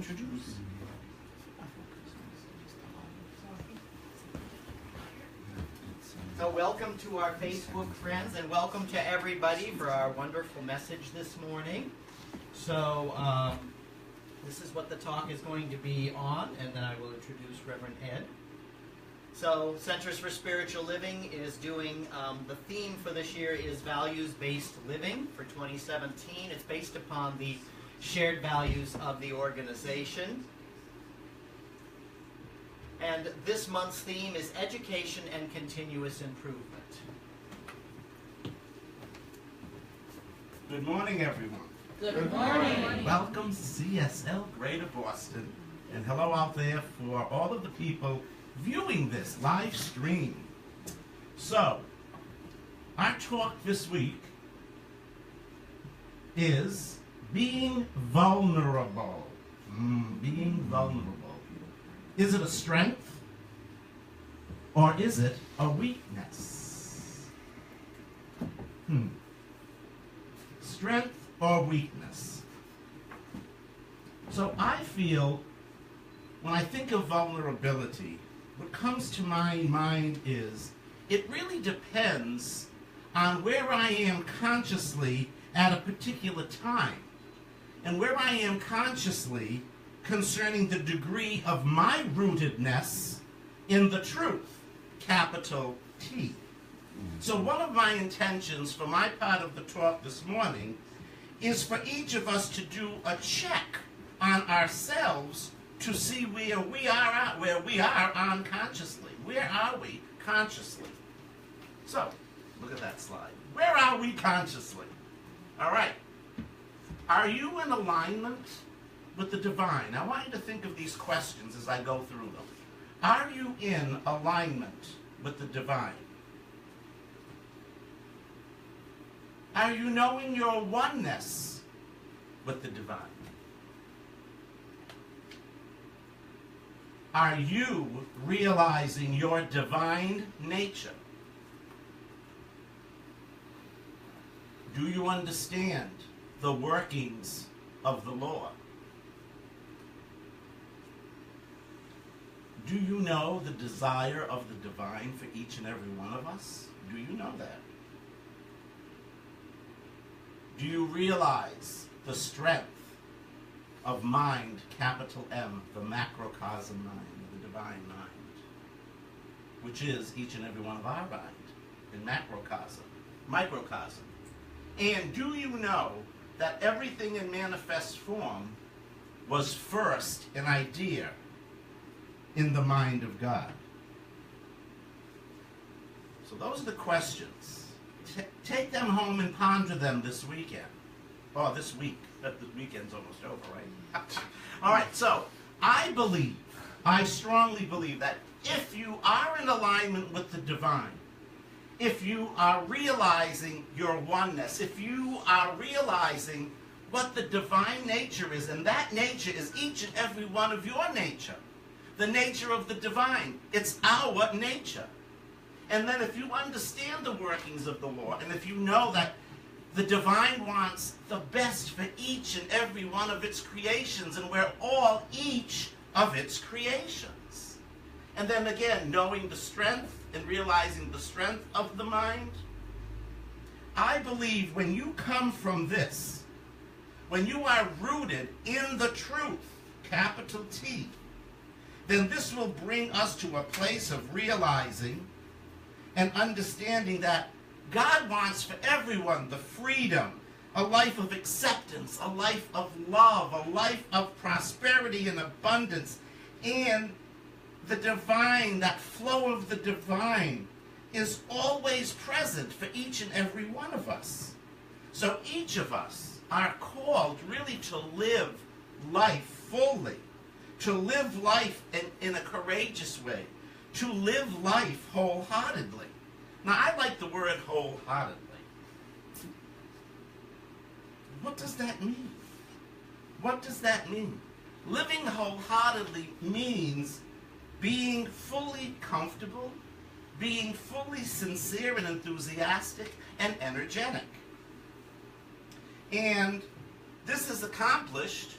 introduce. So welcome to our Facebook friends, and welcome to everybody for our wonderful message this morning. So this is what the talk is going to be on, and then I will introduce Reverend Ed. So Centers for Spiritual Living is doing, the theme for this year is Values-Based Living for 2017. It's based upon the shared values of the organization. And this month's theme is Education and Continuous Improvement. Good morning, everyone. Good morning. Welcome to CSL Greater Boston, and hello out there for all of the people viewing this live stream. So, our talk this week is being vulnerable. Being vulnerable. Is it a strength or is it a weakness? Strength or weakness? So I feel when I think of vulnerability, what comes to my mind is it really depends on where I am consciously at a particular time and where I am consciously concerning the degree of my rootedness in the truth, capital T. So one of my intentions for my part of the talk this morning is for each of us to do a check on ourselves to see where we are unconsciously. Where are we consciously? So, look at that slide. Where are we consciously? All right. Are you in alignment with the divine? I want you to think of these questions as I go through them. Are you in alignment with the divine? Are you knowing your oneness with the divine? Are you realizing your divine nature? Do you understand the workings of the law? Do you know the desire of the divine for each and every one of us? Do you know that? Do you realize the strength of mind, capital M, the macrocosm mind, the divine mind, which is each and every one of our mind in macrocosm, microcosm? And do you know that everything in manifest form was first an idea in the mind of God? So those are the questions. Take them home and ponder them this weekend. Oh, this week. The weekend's almost over, right? All right, so I strongly believe that if you are in alignment with the divine, if you are realizing your oneness, if you are realizing what the divine nature is, and that nature is each and every one of your nature, the nature of the divine, it's our nature. And then if you understand the workings of the law, and if you know that the divine wants the best for each and every one of its creations, and we're all each of its creations. And then again, knowing the strength and realizing the strength of the mind, I believe when you come from this, when you are rooted in the truth, capital T, then this will bring us to a place of realizing and understanding that God wants for everyone the freedom, a life of acceptance, a life of love, a life of prosperity and abundance, and the divine, that flow of the divine is always present for each and every one of us. So each of us are called really to live life fully, to live life in a courageous way, to live life wholeheartedly. Now, I like the word wholeheartedly. What does that mean? What does that mean? Living wholeheartedly means being fully comfortable, being fully sincere and enthusiastic and energetic. And this is accomplished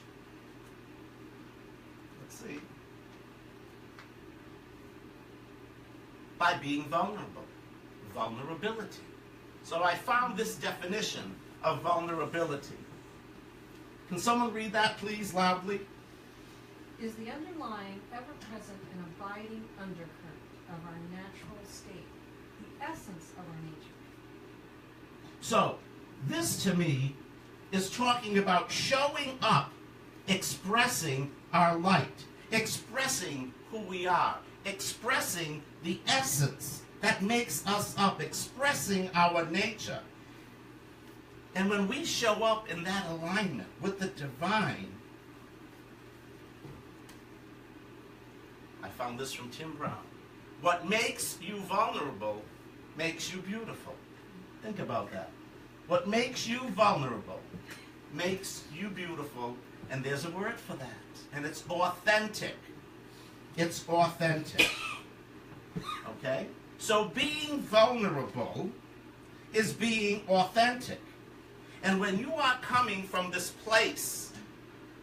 See? By being vulnerable. Vulnerability. So I found this definition of vulnerability. Can someone read that, please, loudly? Is the underlying, ever-present, and abiding undercurrent of our natural state, the essence of our nature. So, this to me is talking about showing up, expressing our light, expressing who we are, expressing the essence that makes us up, expressing our nature. And when we show up in that alignment with the divine, I found this from Tim Brown. What makes you vulnerable makes you beautiful. Think about that. What makes you vulnerable makes you beautiful, and there's a word for that, and it's authentic. It's authentic. Okay? So being vulnerable is being authentic. And when you are coming from this place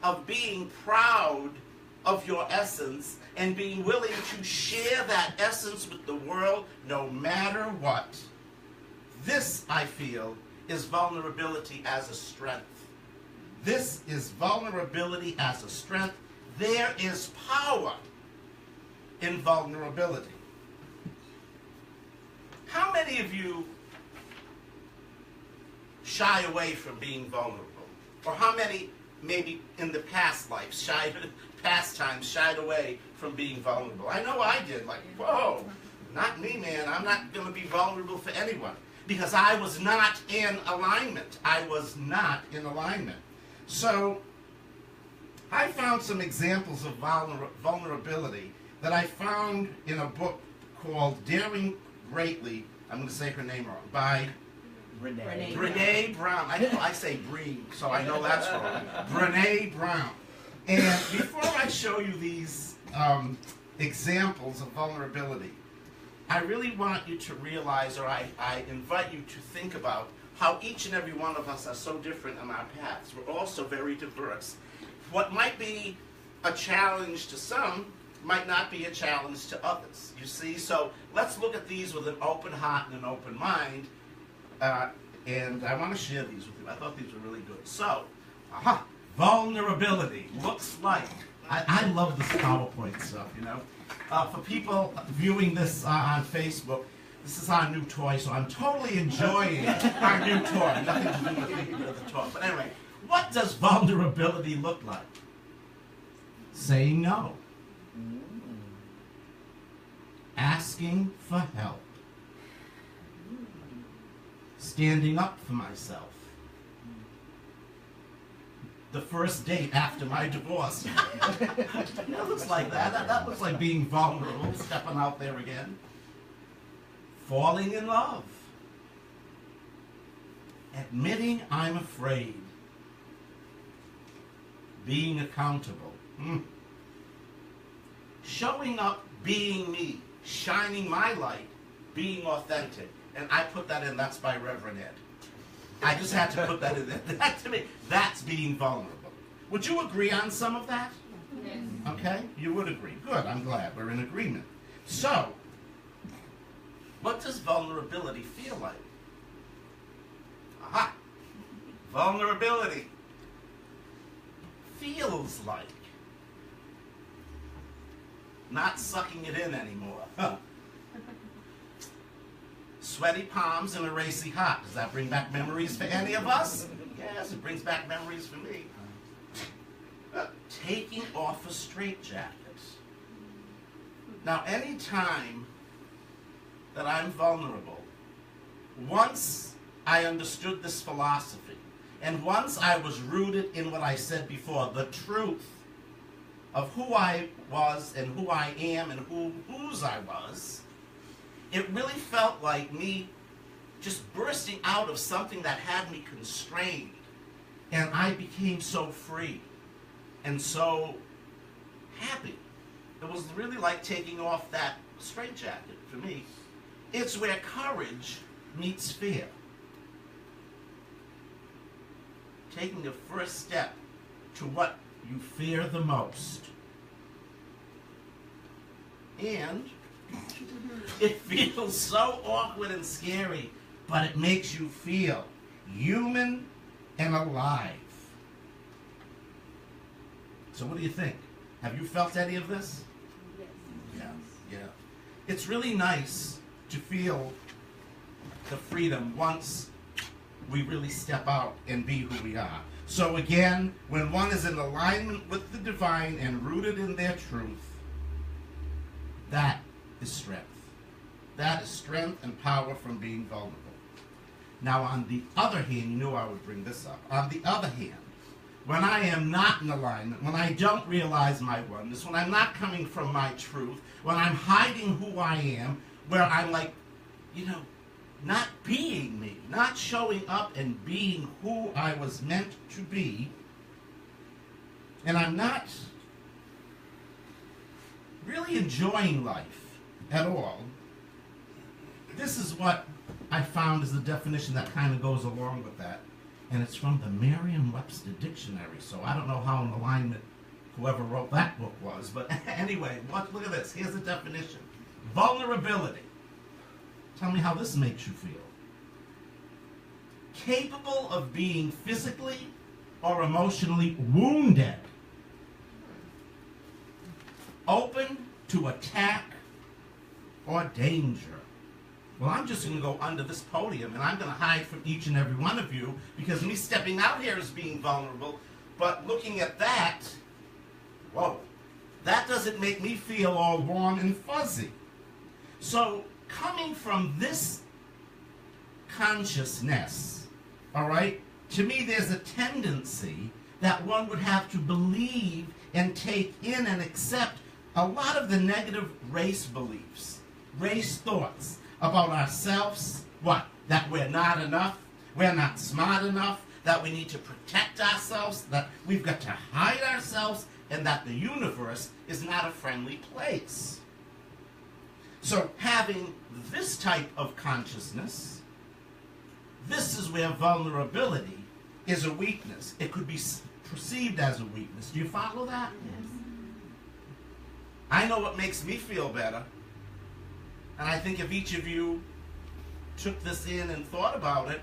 of being proud of your essence and being willing to share that essence with the world no matter what, this, I feel, is vulnerability as a strength. This is vulnerability as a strength. There is power in vulnerability. How many of you shy away from being vulnerable? Or how many, maybe in the past life, past times, shied away from being vulnerable? I know I did. Like, whoa, not me, man. I'm not going to be vulnerable for anyone. Because I was not in alignment. I was not in alignment. So, I found some examples of vulnerability that I found in a book called Daring Greatly, I'm going to say her name wrong, by Brene Brown. I say Bree, so I know that's wrong. Brene Brown. And before I show you these examples of vulnerability, I really want you to realize, or I invite you to think about how each and every one of us are so different in our paths. We're all so very diverse. What might be a challenge to some might not be a challenge to others, you see? So let's look at these with an open heart and an open mind. And I want to share these with you. I thought these were really good. So, vulnerability looks like, I love this PowerPoint stuff, you know. For people viewing this on Facebook, this is our new toy, so I'm totally enjoying our new toy. Nothing to do with the toy. But anyway, what does vulnerability look like? Saying no. Asking for help. Standing up for myself. The first date after my divorce. That looks like that. That looks like being vulnerable, stepping out there again. Falling in love. Admitting I'm afraid. Being accountable. Showing up, being me. Shining my light. Being authentic. And I put that in, that's by Reverend Ed. I just had to put that in there. That, to me, that's being vulnerable. Would you agree on some of that? Yes. Okay, you would agree. Good, I'm glad we're in agreement. So, what does vulnerability feel like? Aha! Vulnerability feels like not sucking it in anymore. Sweaty palms and a racy heart. Does that bring back memories for any of us? Yes, it brings back memories for me. Taking off a straitjacket. Now, any time that I'm vulnerable, once I understood this philosophy, and once I was rooted in what I said before, the truth of who I was and who I am and whose I was, it really felt like me just bursting out of something that had me constrained. And I became so free and so happy. It was really like taking off that straitjacket for me. It's where courage meets fear. Taking the first step to what you fear the most. hand. It feels so awkward and scary, but it makes you feel human and alive. So what do you think? Have you felt any of this? Yeah, yeah. It's really nice to feel the freedom once we really step out and be who we are. So again, when one is in alignment with the divine and rooted in their truth, that is strength. That is strength and power from being vulnerable. Now on the other hand, you knew I would bring this up. On the other hand, when I am not in alignment, when I don't realize my oneness, when I'm not coming from my truth, when I'm hiding who I am, where I'm like, not being me, not showing up and being who I was meant to be, and I'm not really enjoying life at all, this is what I found is the definition that kind of goes along with that. And it's from the Merriam-Webster Dictionary. So I don't know how in alignment whoever wrote that book was. But anyway, look at this. Here's the definition. Vulnerability. Tell me how this makes you feel. Capable of being physically or emotionally wounded. Open to attack or danger. Well, I'm just going to go under this podium and I'm going to hide from each and every one of you because me stepping out here is being vulnerable. But looking at that, whoa, that doesn't make me feel all warm and fuzzy. So coming from this consciousness, all right, to me there's a tendency that one would have to believe and take in and accept a lot of the negative race beliefs, race thoughts about ourselves. What? That we're not enough, we're not smart enough, that we need to protect ourselves, that we've got to hide ourselves, and that the universe is not a friendly place. So having this type of consciousness, this is where vulnerability is a weakness. It could be perceived as a weakness. Do you follow that? Yes. I know what makes me feel better. And I think if each of you took this in and thought about it,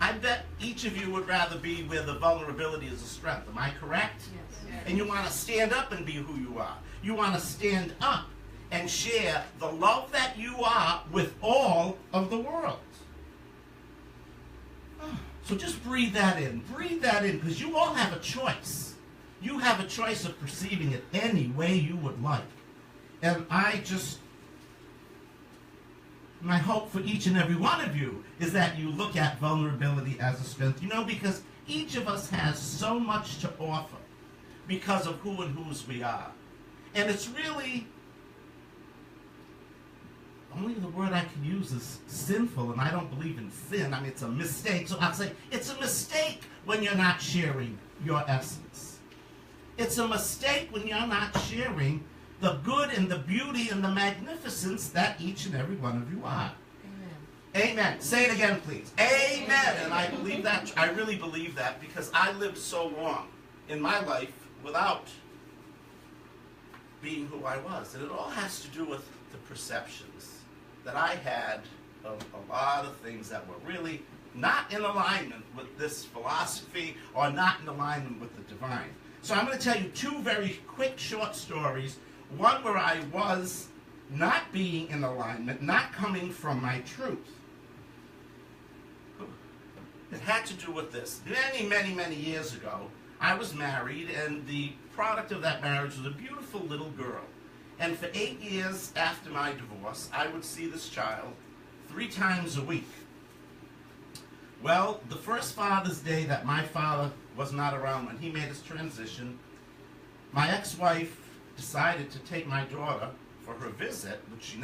I bet each of you would rather be where the vulnerability is a strength. Am I correct? Yes. And you want to stand up and be who you are. You want to stand up and share the love that you are with all of the world. So just breathe that in. Breathe that in, because you all have a choice. You have a choice of perceiving it any way you would like. And my hope for each and every one of you is that you look at vulnerability as a strength. Because each of us has so much to offer because of who and whose we are. And it's really, only the word I can use is sinful, and I don't believe in sin. I mean, it's a mistake. So I'll say it's a mistake when you're not sharing your essence. It's a mistake when you're not sharing the good and the beauty and the magnificence that each and every one of you are. Amen. Amen. Say it again, please. Amen. And I believe that. I really believe that because I lived so long in my life without being who I was. And it all has to do with the perceptions that I had of a lot of things that were really not in alignment with this philosophy or not in alignment with the divine. So I'm going to tell you two very quick short stories. One where I was not being in alignment, not coming from my truth. It had to do with this. Many, many, many years ago, I was married, and the product of that marriage was a beautiful little girl. And for 8 years after my divorce, I would see this child 3 times a week. Well, the first Father's Day that my father was not around when he made his transition, my ex-wife decided to take my daughter for her visit, which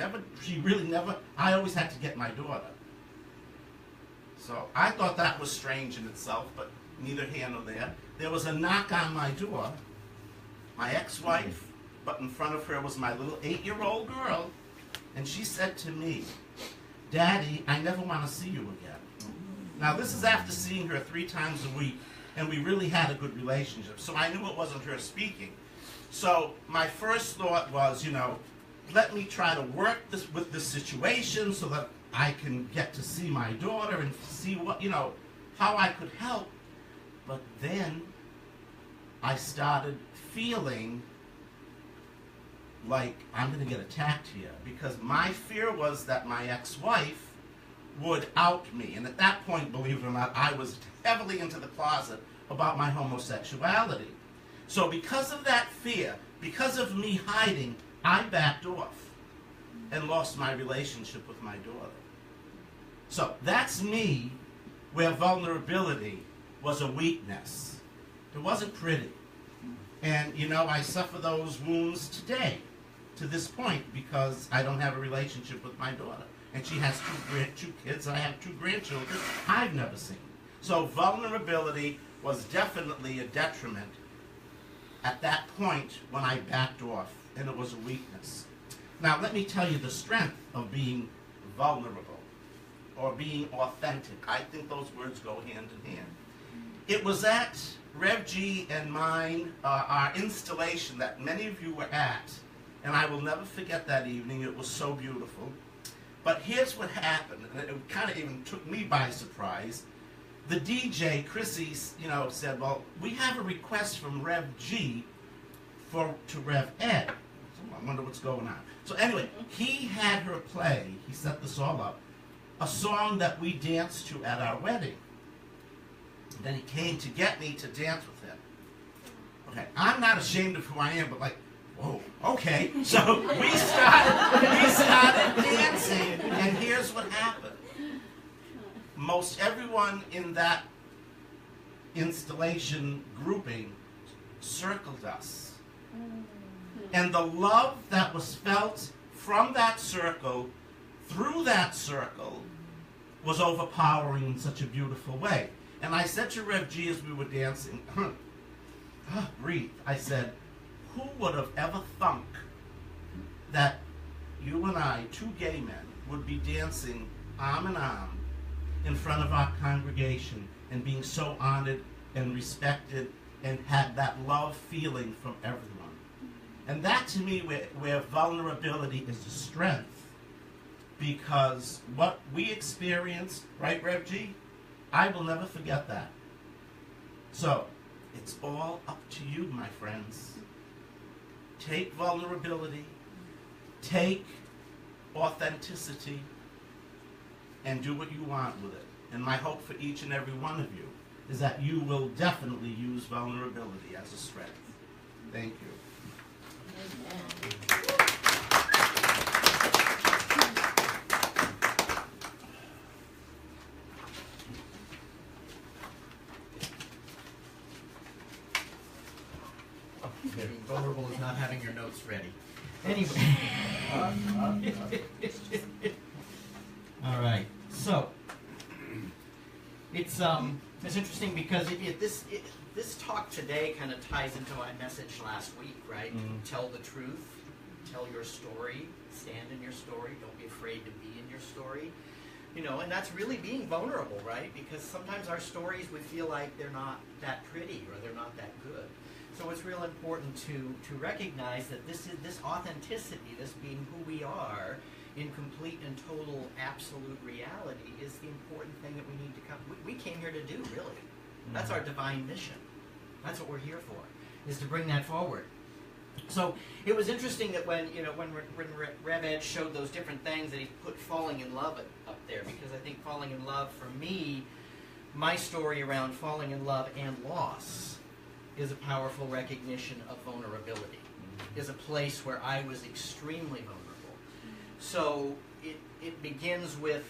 she really never, I always had to get my daughter. So I thought that was strange in itself, but neither here nor there. There was a knock on my door, my ex-wife, but in front of her was my little 8-year-old girl, and she said to me, "Daddy, I never want to see you again." Now this is after seeing her 3 times a week, and we really had a good relationship, so I knew it wasn't her speaking. So my first thought was, let me try to work with this situation so that I can get to see my daughter and see what, how I could help. But then I started feeling like I'm going to get attacked here, because my fear was that my ex-wife would out me. And at that point, believe it or not, I was heavily into the closet about my homosexuality. So because of that fear, because of me hiding, I backed off and lost my relationship with my daughter. So that's me, where vulnerability was a weakness. It wasn't pretty. And, I suffer those wounds today, to this point, because I don't have a relationship with my daughter. And she has two kids, and I have 2 grandchildren I've never seen. So vulnerability was definitely a detriment at that point when I backed off, and it was a weakness. Now, let me tell you the strength of being vulnerable or being authentic. I think those words go hand in hand. It was at Rev G and mine, our installation that many of you were at, and I will never forget that evening. It was so beautiful. But here's what happened, and it kind of even took me by surprise. The DJ, Chrissy, said, well, we have a request from Rev G to Rev Ed. So I wonder what's going on. So anyway, he had her play, he set this all up, a song that we danced to at our wedding. Then he came to get me to dance with him. Okay, I'm not ashamed of who I am, but like, whoa, okay. So we started dancing, and here's what happened. Most everyone in that installation grouping circled us. And the love that was felt from that circle, through that circle, was overpowering in such a beautiful way. And I said to Rev G as we were dancing, breathe, I said, who would have ever thunk that you and I, 2 gay men, would be dancing arm in arm in front of our congregation and being so honored and respected and had that love feeling from everyone. And that to me, where vulnerability is a strength, because what we experienced, right, Rev G? I will never forget that. So, it's all up to you, my friends. Take vulnerability, take authenticity, and do what you want with it. And my hope for each and every one of you is that you will definitely use vulnerability as a strength. Thank you. Being vulnerable is not having your notes ready. Anyway. All right. So it's interesting because this talk today kind of ties into my message last week, right? Tell the truth, tell your story, stand in your story, don't be afraid to be in your story. And that's really being vulnerable, right? Because sometimes our stories, we feel like they're not that pretty or they're not that good. So it's real important to recognize that this authenticity, this being who we are in complete and total absolute reality, is the important thing that we need to come. We came here to do, really. That's our divine mission. That's what we're here for, is to bring that forward. So it was interesting that when Rev Ed showed those different things, that he put falling in love up there, because I think falling in love, for me, my story around falling in love and loss is a powerful recognition of vulnerability, is a place where I was extremely vulnerable. So it begins with,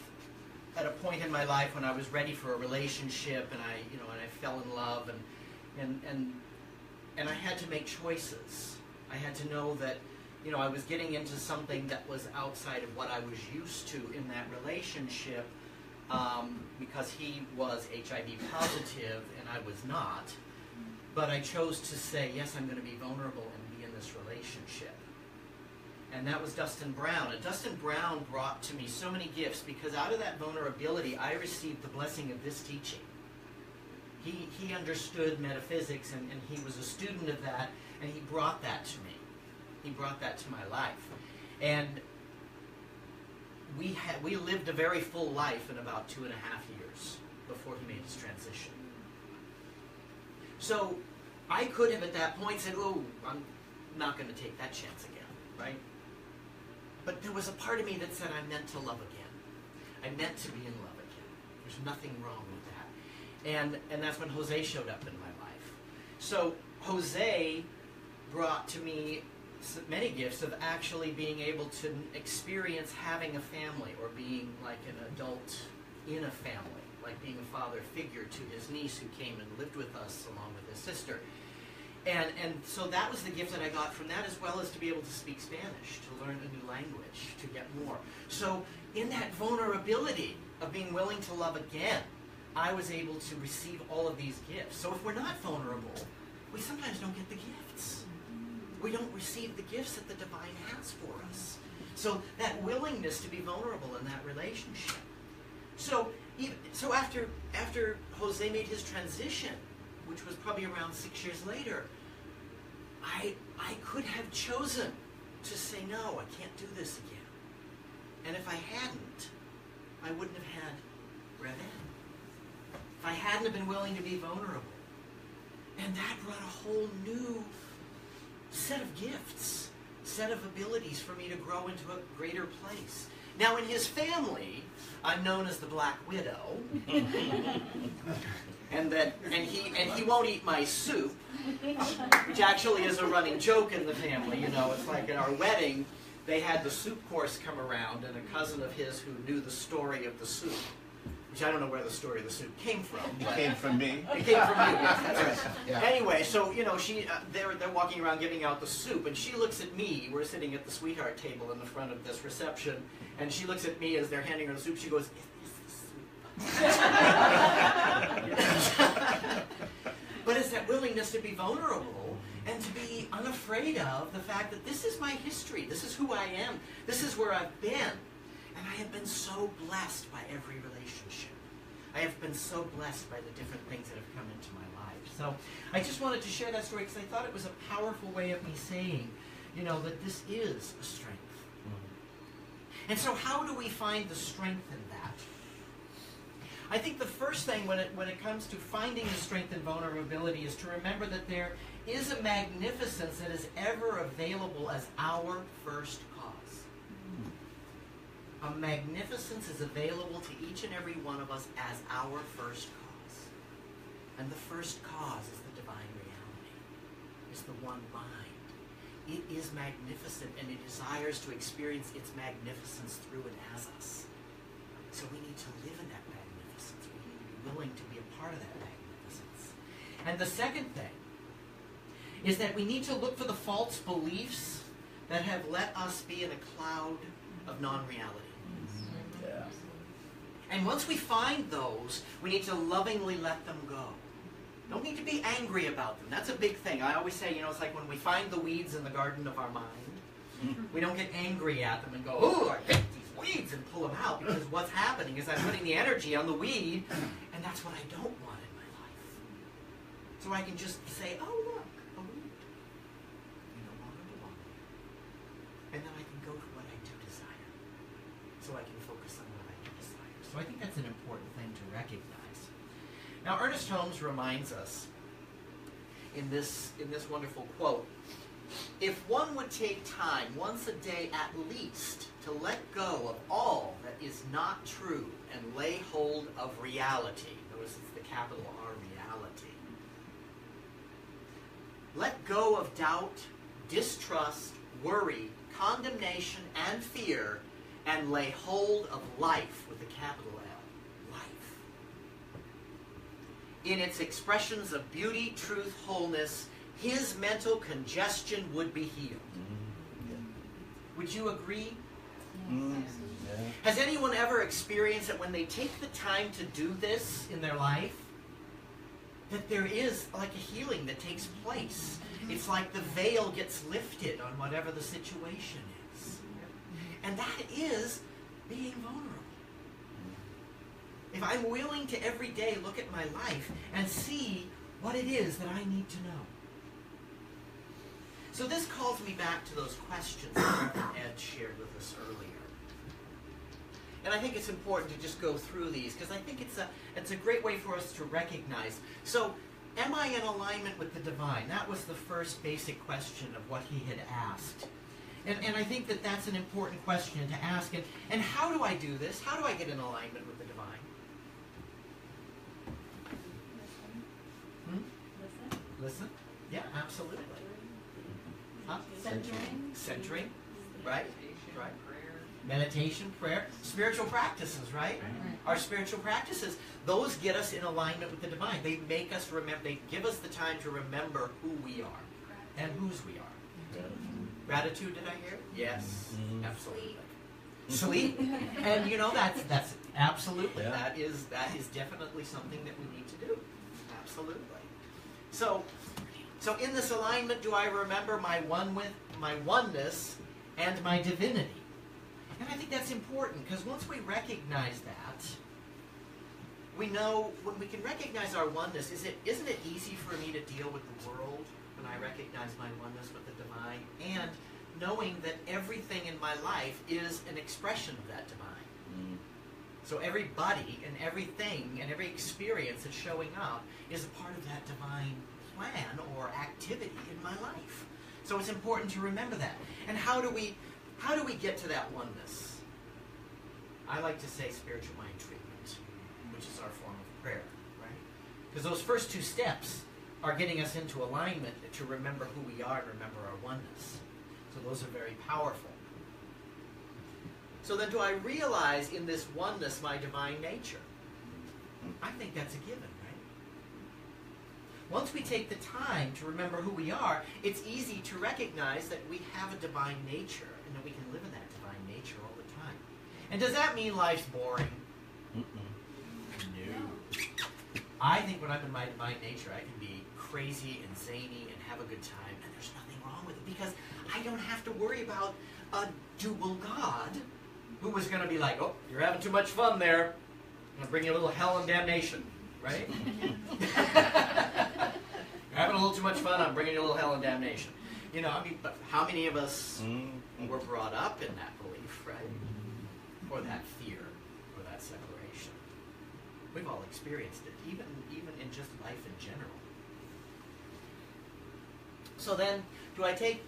at a point in my life when I was ready for a relationship, and I fell in love, and I had to make choices. I had to know that, I was getting into something that was outside of what I was used to in that relationship, because he was HIV positive and I was not. But I chose to say, yes, I'm going to be vulnerable and be in this relationship. And that was Dustin Brown. And Dustin Brown brought to me so many gifts, because out of that vulnerability, I received the blessing of this teaching. He understood metaphysics, and he was a student of that, and he brought that to me. He brought that to my life. And we lived a very full life in about 2.5 years before he made his transition. So I could have at that point said, oh, I'm not going to take that chance again, right? But there was a part of me that said, I'm meant to love again. I'm meant to be in love again. There's nothing wrong with that. And that's when Jose showed up in my life. So Jose brought to me many gifts of actually being able to experience having a family, or being like an adult in a family, like being a father figure to his niece who came and lived with us along with his sister. And so that was the gift that I got from that, as well as to be able to speak Spanish, to learn a new language, to get more. So in that vulnerability of being willing to love again, I was able to receive all of these gifts. So if we're not vulnerable, we sometimes don't get the gifts. We don't receive the gifts that the divine has for us. So that willingness to be vulnerable in that relationship. So after Jose made his transition, which was probably around 6 years later, I could have chosen to say, no, I can't do this again. And if I hadn't, I wouldn't have had Rev Ed. If I hadn't have been willing to be vulnerable. And that brought a whole new set of gifts, set of abilities for me to grow into a greater place. Now in his family, I'm known as the Black Widow. And he won't eat my soup, which actually is a running joke in the family. You know, it's like at our wedding, they had the soup course come around, and a cousin of his who knew the story of the soup, which I don't know where the story of the soup came from. It came from me. It came from you. Yes, that's right. Yeah. Anyway, so you know, they're walking around giving out the soup, and she looks at me. We're sitting at the sweetheart table in the front of this reception, and she looks at me as they're handing her the soup. She goes, "Is this the soup?" But it's that willingness to be vulnerable and to be unafraid of the fact that this is my history. This is who I am. This is where I've been. And I have been so blessed by every relationship. I have been so blessed by the different things that have come into my life. So I just wanted to share that story because I thought it was a powerful way of me saying, you know, that this is a strength. And so how do we find the strength in that? I think the first thing when it comes to finding the strength in vulnerability is to remember that there is a magnificence that is ever available as our first cause. A magnificence is available to each and every one of us as our first cause. And the first cause is the divine reality. It's the one mind. It is magnificent, and it desires to experience its magnificence through and as us. So we need to live in that magnificence. We need to be willing to be a part of that magnificence. And the second thing is that we need to look for the false beliefs that have let us be in a cloud of non-reality. Yeah. And once we find those, we need to lovingly let them go. Don't need to be angry about them. That's a big thing. I always say, you know, it's like when we find the weeds in the garden of our mind, we don't get angry at them and go, oh, I hate these weeds, and pull them out, because what's happening is I'm putting the energy on the weed, and that's what I don't want in my life. So I can just say, oh, look, a weed. You no longer belong here. And then I can go to what I do desire. So I can focus on what I do desire. So I think that's an important thing to recognize. Now, Ernest Holmes reminds us in this wonderful quote, if one would take time once a day at least to let go of all that is not true and lay hold of reality, notice it's the capital R, reality. Let go of doubt, distrust, worry, condemnation, and fear, and lay hold of life with a capital L. In its expressions of beauty, truth, wholeness, his mental congestion would be healed. Would you agree? Yeah. Has anyone ever experienced that when they take the time to do this in their life, that there is like a healing that takes place? It's like the veil gets lifted on whatever the situation is. And that is being vulnerable. If I'm willing to every day look at my life and see what it is that I need to know. So this calls me back to those questions that Ed shared with us earlier. And I think it's important to just go through these because I think it's a great way for us to recognize. So, am I in alignment with the divine? That was the first basic question of what he had asked. And I think that that's an important question to ask. And how do I do this? How do I get in alignment with the divine? Listen? Yeah, absolutely. Huh? Centering, right? Right. Meditation, prayer, spiritual practices, right? Our spiritual practices, those get us in alignment with the divine. They make us remember, they give us the time to remember who we are and whose we are. Gratitude, did I hear? Yes, absolutely. Sleep, and you know that's absolutely that is definitely something that we need to do. Absolutely. So in this alignment, do I remember my oneness and my divinity? And I think that's important because once we recognize that, we know when we can recognize our oneness. Isn't it easy for me to deal with the world when I recognize my oneness with the divine and knowing that everything in my life is an expression of that divine? So everybody and everything and every experience that's showing up is a part of that divine plan or activity in my life. So it's important to remember that. And how do we get to that oneness? I like to say spiritual mind treatment, which is our form of prayer, right? Because those first two steps are getting us into alignment to remember who we are and remember our oneness. So those are very powerful. So then do I realize in this oneness my divine nature? I think that's a given, right? Once we take the time to remember who we are, it's easy to recognize that we have a divine nature and that we can live in that divine nature all the time. And does that mean life's boring? No. I think when I'm in my divine nature, I can be crazy and zany and have a good time, and there's nothing wrong with it because I don't have to worry about a dual God who was going to be like, oh, you're having too much fun there. I'm going to bring you a little hell and damnation, right? You're having a little too much fun, I'm bringing you a little hell and damnation. You know, I mean, but how many of us were brought up in that belief, right? Or that fear, or that separation? We've all experienced it, even in just life in general. So then, do I take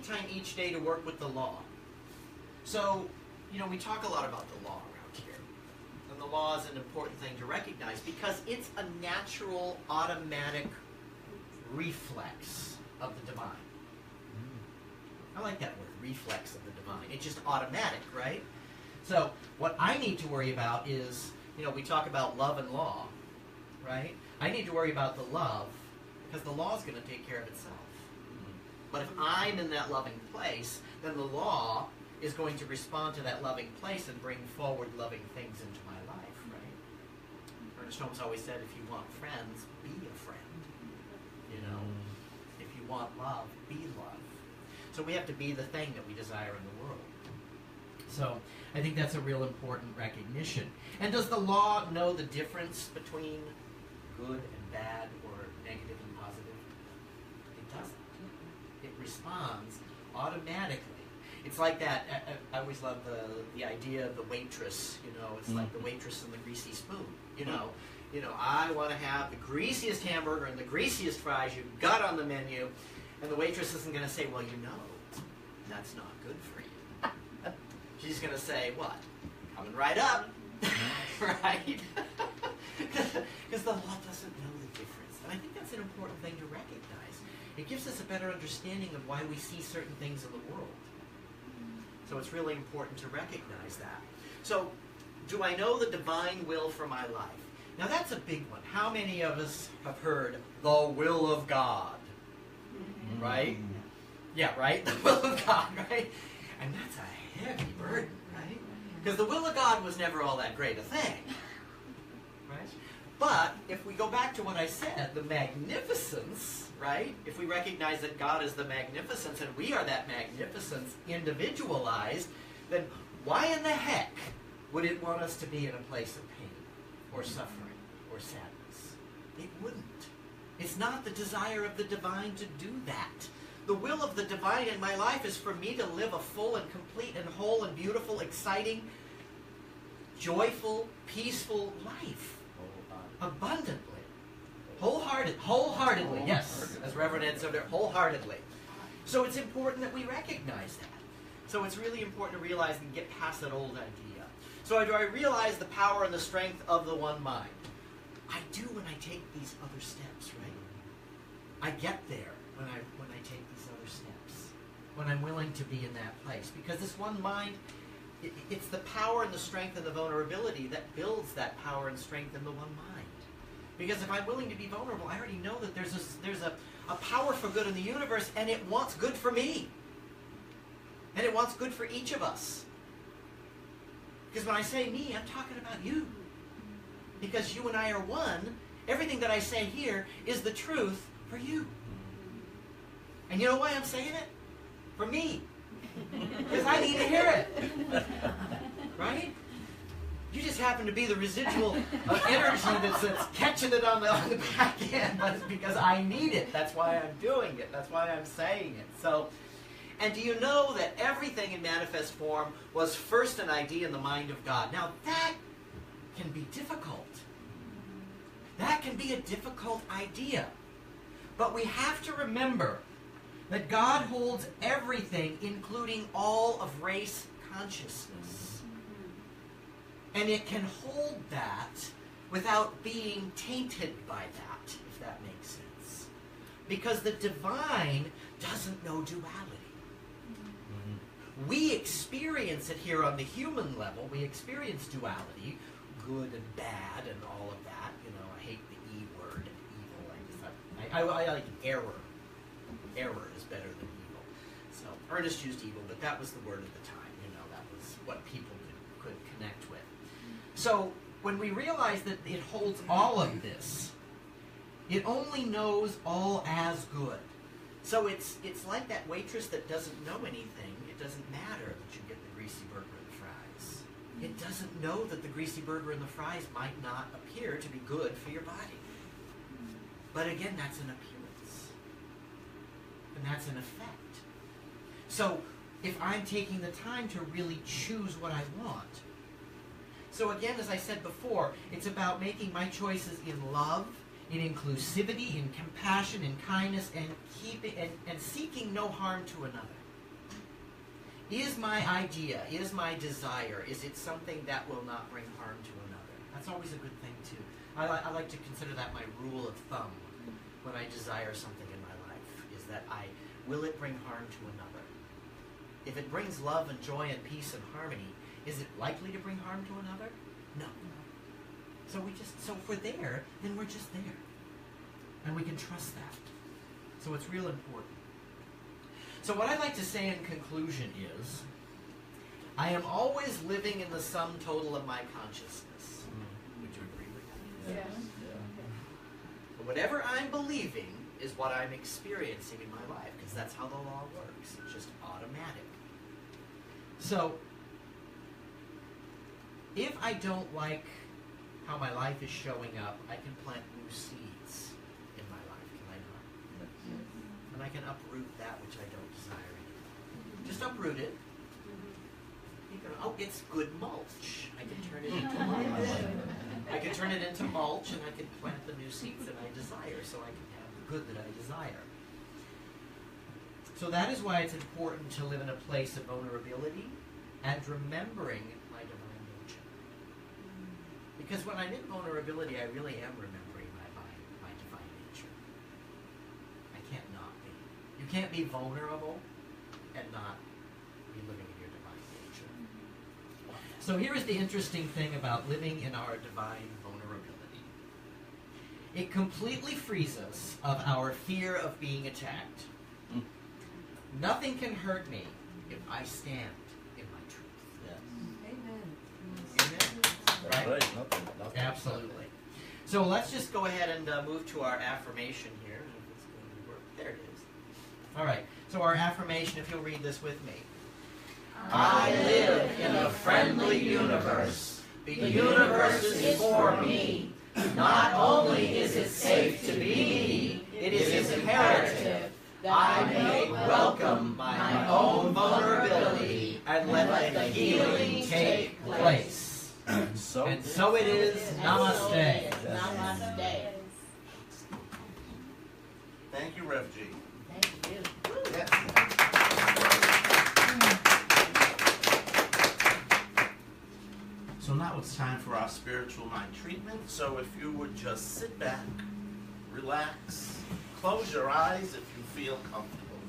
time each day to work with the law? So, you know, we talk a lot about the law around here. And the law is an important thing to recognize because it's a natural, automatic reflex of the divine. I like that word, reflex of the divine. It's just automatic, right? So, what I need to worry about is, you know, we talk about love and law, right? I need to worry about the love because the law is going to take care of itself. But if I'm in that loving place, then the law is going to respond to that loving place and bring forward loving things into my life, right? Ernest Holmes always said, if you want friends, be a friend. You know, if you want love, be love. So we have to be the thing that we desire in the world. So I think that's a real important recognition. And does the law know the difference between good and bad or negative and positive? It doesn't. It responds automatically. It's like that. I always love the idea of the waitress. You know, it's like the waitress and the greasy spoon. You know, I want to have the greasiest hamburger and the greasiest fries you've got on the menu, and the waitress isn't going to say, "Well, you know, that's not good for you." She's going to say, "What? Coming right up, right?" Because the law doesn't know the difference, and I think that's an important thing to recognize. It gives us a better understanding of why we see certain things in the world. So it's really important to recognize that. So, do I know the divine will for my life? Now that's a big one. How many of us have heard the will of God? Right? Yeah, right? The will of God, right? And that's a heavy burden, right? Because the will of God was never all that great a thing. Right? But if we go back to what I said, the magnificence, right? If we recognize that God is the magnificence and we are that magnificence individualized, then why in the heck would it want us to be in a place of pain or suffering or sadness? It wouldn't. It's not the desire of the divine to do that. The will of the divine in my life is for me to live a full and complete and whole and beautiful, exciting, joyful, peaceful life. Abundantly. Wholeheartedly, yes. As Reverend Ed said there, wholeheartedly. So it's important that we recognize that. So it's really important to realize and get past that old idea. So do I realize the power and the strength of the one mind? I do when I take these other steps, right? I get there when I take these other steps. When I'm willing to be in that place. Because this one mind, it's the power and the strength and the vulnerability that builds that power and strength in the one mind. Because if I'm willing to be vulnerable, I already know that there's a power for good in the universe, and it wants good for me. And it wants good for each of us. Because when I say me, I'm talking about you. Because you and I are one, everything that I say here is the truth for you. And you know why I'm saying it? For me. Because I need to hear it. Right? You just happen to be the residual energy that's catching it on the back end, but it's because I need it. That's why I'm doing it. That's why I'm saying it. So, and do you know that everything in manifest form was first an idea in the mind of God? Now that can be difficult. That can be a difficult idea. But we have to remember that God holds everything, including all of race consciousness. And it can hold that without being tainted by that, if that makes sense. Because the divine doesn't know duality. We experience it here on the human level. We experience duality, good and bad and all of that. You know, I hate the E word, evil. I like error. Error is better than evil. So Ernest used evil, but that was the word of the time. You know, that was what people could connect with. So when we realize that it holds all of this, it only knows all as good. So it's like that waitress that doesn't know anything. It doesn't matter that you get the greasy burger and the fries. It doesn't know that the greasy burger and the fries might not appear to be good for your body. But again, that's an appearance. And that's an effect. So if I'm taking the time to really choose what I want. So again, as I said before, it's about making my choices in love, in inclusivity, in compassion, in kindness, and seeking no harm to another. Is my idea, is my desire, is it something that will not bring harm to another? That's always a good thing too. I like to consider that my rule of thumb when I desire something in my life, is that will it bring harm to another? If it brings love and joy and peace and harmony, is it likely to bring harm to another? No. So if we're there, then we're just there. And we can trust that. So it's real important. So what I'd like to say in conclusion is, I am always living in the sum total of my consciousness. Would you agree with that? Yes. But whatever I'm believing is what I'm experiencing in my life, because that's how the law works. It's just automatic. So, if I don't like how my life is showing up, I can plant new seeds in my life, can I not? And I can uproot that which I don't desire anymore. Just uproot it. Oh, it's good mulch. I can turn it into mulch. I can turn it into mulch, and I can plant the new seeds that I desire, so I can have the good that I desire. So that is why it's important to live in a place of vulnerability and remembering my divine nature. Because when I'm in vulnerability, I really am remembering my divine nature. I can't not be. You can't be vulnerable and not be living in your divine nature. So here is the interesting thing about living in our divine vulnerability. It completely frees us of our fear of being attacked. Nothing can hurt me if I stand in my truth. Amen. Right? Right. Nothing. Absolutely. So let's just go ahead and move to our affirmation here. If it's going to work. There it is. All right. So our affirmation, if you'll read this with me. I live in a friendly universe. The universe is for me. Not only is it safe to be me, it is imperative that I make Thank you, Rev G. Thank you. Yes. So now it's time for our spiritual mind treatment. So if you would just sit back, relax, close your eyes if you feel comfortable,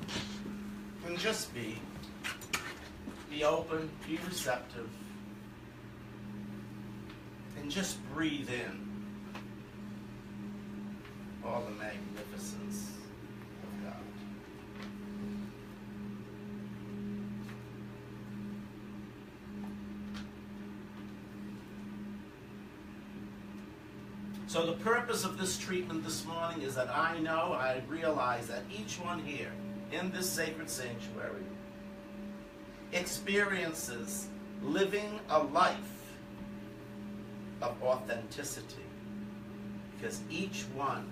and just be open, be receptive, and just breathe in all the magnificence of God. So the purpose of this treatment this morning is that I realize that each one here in this sacred sanctuary experiences living a life of authenticity, because each one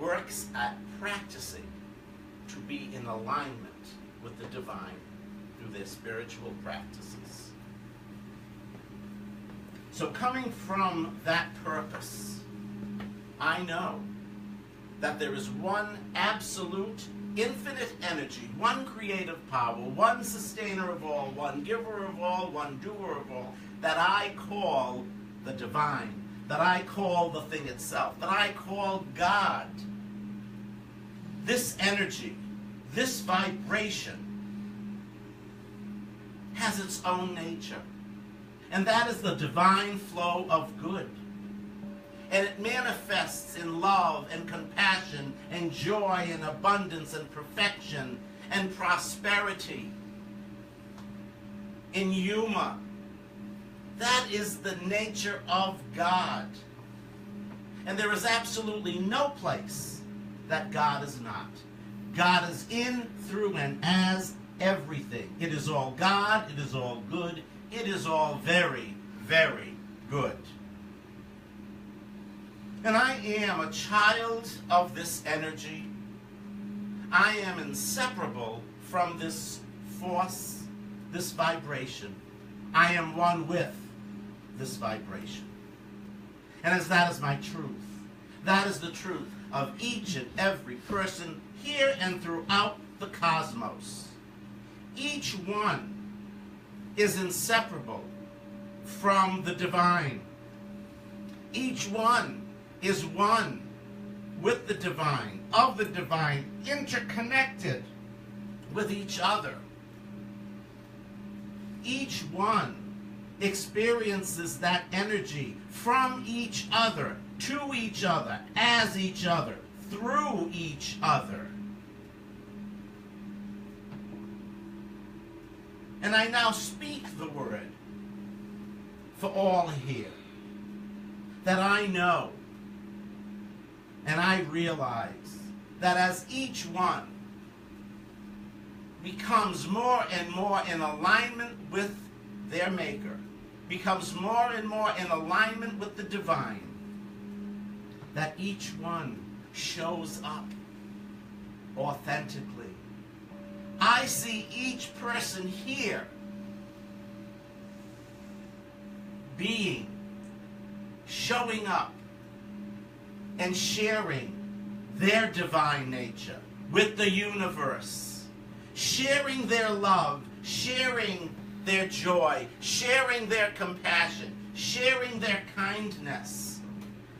works at practicing to be in alignment with the divine through their spiritual practices. So coming from that purpose, I know that there is one absolute, infinite energy, one creative power, one sustainer of all, one giver of all, one doer of all, that I call the divine, that I call the thing itself, that I call God. This energy, this vibration, has its own nature. And that is the divine flow of good. And it manifests in love and compassion and joy and abundance and perfection and prosperity, in humor. That is the nature of God. And there is absolutely no place that God is not. God is in, through, and as everything. It is all God. It is all good. It is all very, very good. And I am a child of this energy. I am inseparable from this force, this vibration. I am one with this vibration. And as that is my truth, that is the truth of each and every person here and throughout the cosmos. Each one is inseparable from the divine. Each one is one with the divine, of the divine, interconnected with each other. Each one experiences that energy from each other, to each other, as each other, through each other. And I now speak the word for all here, that I know and I realize that as each one becomes more and more in alignment with their Maker, becomes more and more in alignment with the divine, that each one shows up authentically. I see each person here being, showing up, and sharing their divine nature with the universe, sharing their love, sharing their joy, sharing their compassion, sharing their kindness.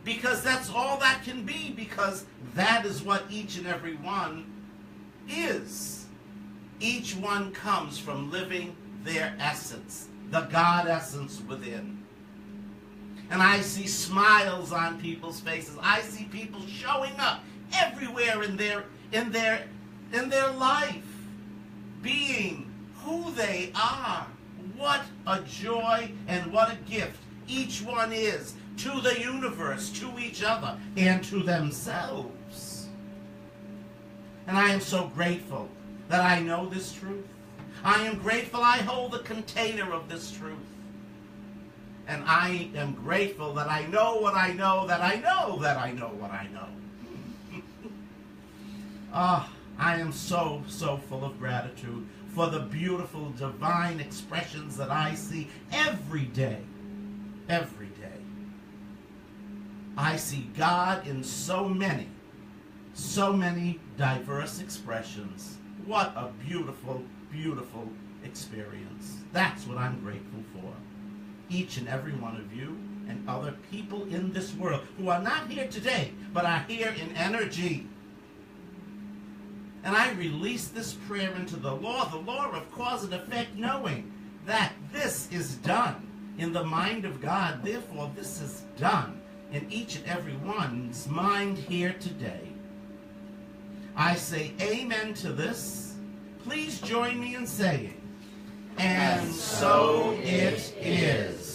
Because that's all that can be, because that is what each and every one is. Each one comes from living their essence, the God essence within. And I see smiles on people's faces. I see people showing up everywhere in their life, being who they are. What a joy and what a gift each one is to the universe, to each other, and to themselves. And I am so grateful that I know this truth. I am grateful I hold the container of this truth. And I am grateful that I know what I know, that I know that I know what I know. I am so, so full of gratitude for the beautiful divine expressions that I see every day. Every day. I see God in so many So many diverse expressions. What a beautiful, beautiful experience. That's what I'm grateful for. Each and every one of you and other people in this world who are not here today, but are here in energy. And I release this prayer into the law of cause and effect, knowing that this is done in the mind of God. Therefore, this is done in each and every one's mind here today. I say amen to this. Please join me in saying, and so it is.